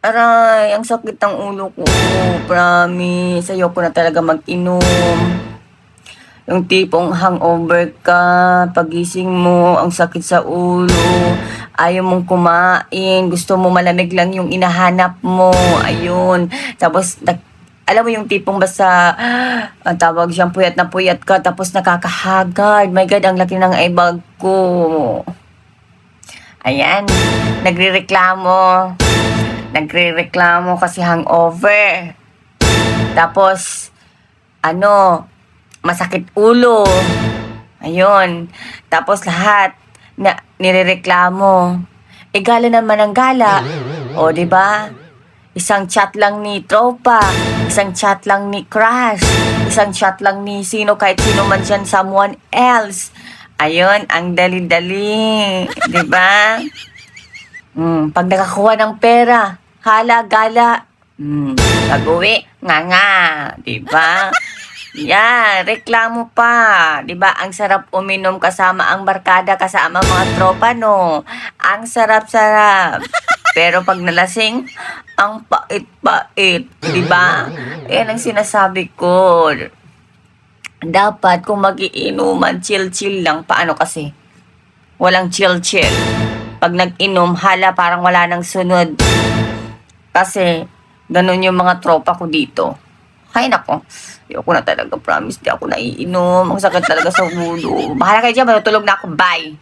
Aray, ang sakit ng ulo ko. Promise, ayoko na talaga mag-inom. Yung tipong hangover ka, pagising mo, ang sakit sa ulo, ayaw mong kumain, gusto mo malamig lang yung inahanap mo, ayun. Tapos, alam mo yung tipong basta, ang tawag siyang puyat ka, tapos nakakahagard. My God, ang laki ng ibag ko. Ayan, nagrereklamo. Nagrereklamo kasi hangover. Tapos, masakit ulo. Ayun. Tapos lahat na nirereklamo. Eh gala naman ang gala. O, di ba? Isang chat lang ni tropa, isang chat lang ni crush, isang chat lang ni sino kahit sino man dyan, someone else. Ayun, ang dali-dali. Di ba? Pag nakakuha ng pera, hala, gala. Pag-uwi, nga. Di ba? Yan, reklamo pa. 'Di ba? Ang sarap uminom kasama ang barkada, kasama mga tropa, no? Ang sarap-sarap. Pero pag nalasing, ang pait-pait, 'di ba? Yan ang sinasabi ko. Dapat kung magiinuman, chill-chill lang. Paano kasi? Walang chill-chill. Pag nag-inom, hala parang wala nang sunod. Kasi, ganun yung mga tropa ko dito. Hay nako, ayoko na talaga, promise, di ako naiinom. Ang sakit talaga sa ulo. Bahala kayo dyan, matutulog na ako, bye.